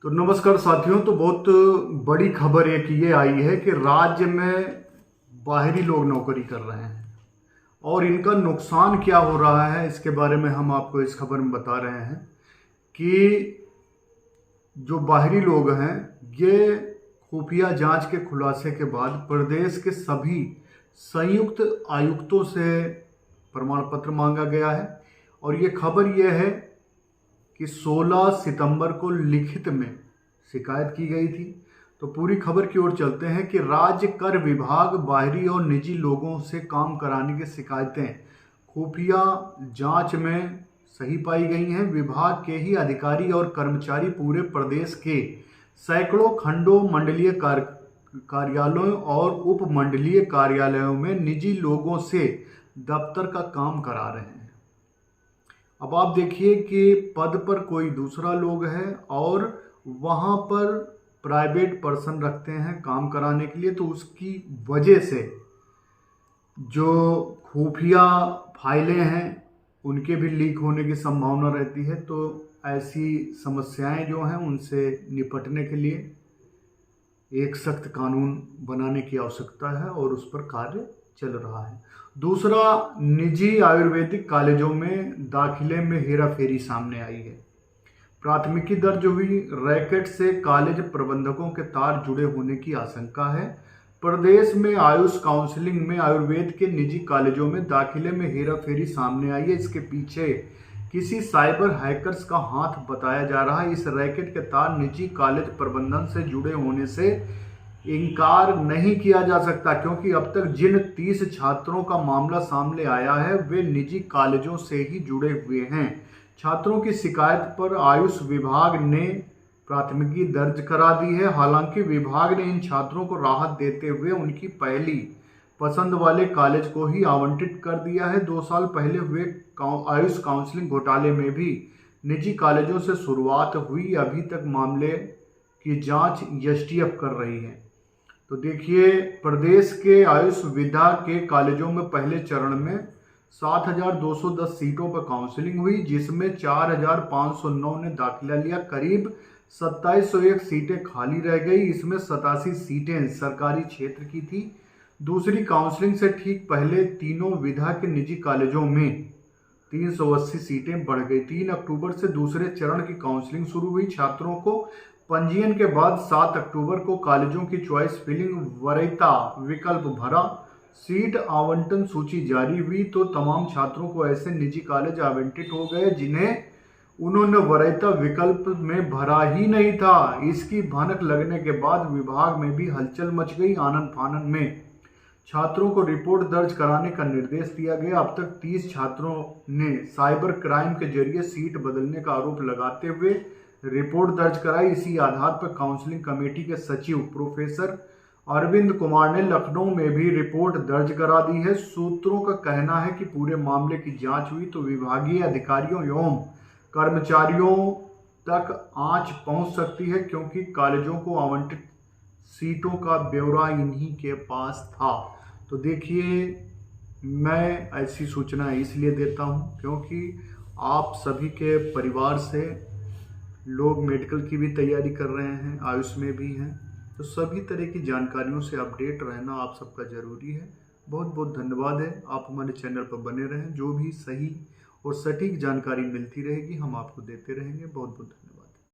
तो नमस्कार साथियों। तो बहुत बड़ी खबर एक ये आई है कि राज्य में बाहरी लोग नौकरी कर रहे हैं और इनका नुकसान क्या हो रहा है, इसके बारे में हम आपको इस खबर में बता रहे हैं कि जो बाहरी लोग हैं ये खुफिया जांच के खुलासे के बाद प्रदेश के सभी संयुक्त आयुक्तों से प्रमाण पत्र मांगा गया है। और ये खबर ये है कि 16 सितंबर को लिखित में शिकायत की गई थी। तो पूरी खबर की ओर चलते हैं कि राज्य कर विभाग बाहरी और निजी लोगों से काम कराने की शिकायतें खुफिया जांच में सही पाई गई हैं। विभाग के ही अधिकारी और कर्मचारी पूरे प्रदेश के सैकड़ों खंडों, मंडलीय कार्यालयों और उपमंडलीय कार्यालयों में निजी लोगों से दफ्तर का काम करा रहे हैं। अब आप देखिए कि पद पर कोई दूसरा लोग है और वहाँ पर प्राइवेट पर्सन रखते हैं काम कराने के लिए, तो उसकी वजह से जो खुफिया फाइलें हैं उनके भी लीक होने की संभावना रहती है। तो ऐसी समस्याएं जो हैं उनसे निपटने के लिए एक सख्त कानून बनाने की आवश्यकता है और उस पर कार्य चल रहा है। दूसरा, निजी आयुर्वेदिक कॉलेजों में दाखिले में हेराफेरी सामने आई है। प्राथमिकी दर्ज हुई, रैकेट से कॉलेज प्रबंधकों के तार जुड़े होने की आशंका है। प्रदेश में आयुष काउंसलिंग में आयुर्वेद के निजी कॉलेजों में दाखिले में हेराफेरी सामने आई है। इसके पीछे किसी साइबर हैकर्स का हाथ बताया जा रहा है। इस रैकेट के तार निजी कॉलेज प्रबंधन से जुड़े होने से इनकार नहीं किया जा सकता, क्योंकि अब तक जिन 30 छात्रों का मामला सामने आया है वे निजी कॉलेजों से ही जुड़े हुए हैं। छात्रों की शिकायत पर आयुष विभाग ने प्राथमिकी दर्ज करा दी है। हालांकि विभाग ने इन छात्रों को राहत देते हुए उनकी पहली पसंद वाले कॉलेज को ही आवंटित कर दिया है। 2 साल पहले हुए आयुष काउंसलिंग घोटाले में भी निजी कॉलेजों से शुरुआत हुई। अभी तक मामले की जांच एसटीएफ कर रही है। तो देखिए, प्रदेश के आयुष विद्या के कॉलेजों में पहले चरण में 7,210 सीटों पर काउंसलिंग हुई, जिसमें 4,509 ने दाखिला लिया। करीब 2,701 सीटें खाली रह गई। इसमें 87 सीटें सरकारी क्षेत्र की थी। दूसरी काउंसलिंग से ठीक पहले तीनों विधा के निजी कॉलेजों में 380 सीटें बढ़ गई। 3 अक्टूबर से दूसरे चरण की काउंसलिंग शुरू हुई। छात्रों को पंजीयन के बाद 7 अक्टूबर को कॉलेजों की चॉइस फिलिंग वरीयता विकल्प भरा। सीट आवंटन सूची जारी हुई तो तमाम छात्रों को ऐसे निजी कॉलेज आवंटित हो गए जिन्हें उन्होंने वरीयता विकल्प में भरा ही नहीं था। इसकी भनक लगने के बाद विभाग में भी हलचल मच गई। आनन फानन में छात्रों को रिपोर्ट दर्ज कराने का निर्देश दिया गया। अब तक 30 छात्रों ने साइबर क्राइम के जरिए सीट बदलने का आरोप लगाते हुए रिपोर्ट दर्ज कराई। इसी आधार पर काउंसलिंग कमेटी के सचिव प्रोफेसर अरविंद कुमार ने लखनऊ में भी रिपोर्ट दर्ज करा दी है। सूत्रों का कहना है कि पूरे मामले की जांच हुई तो विभागीय अधिकारियों एवं कर्मचारियों तक आंच पहुंच सकती है, क्योंकि कॉलेजों को आवंटित सीटों का ब्यौरा इन्हीं के पास था। तो देखिए, मैं ऐसी सूचना इसलिए देता हूं क्योंकि आप सभी के परिवार से लोग मेडिकल की भी तैयारी कर रहे हैं, आयुष में भी हैं, तो सभी तरह की जानकारियों से अपडेट रहना आप सबका ज़रूरी है। बहुत बहुत धन्यवाद है। आप हमारे चैनल पर बने रहें। जो भी सही और सटीक जानकारी मिलती रहेगी हम आपको देते रहेंगे। बहुत बहुत धन्यवाद।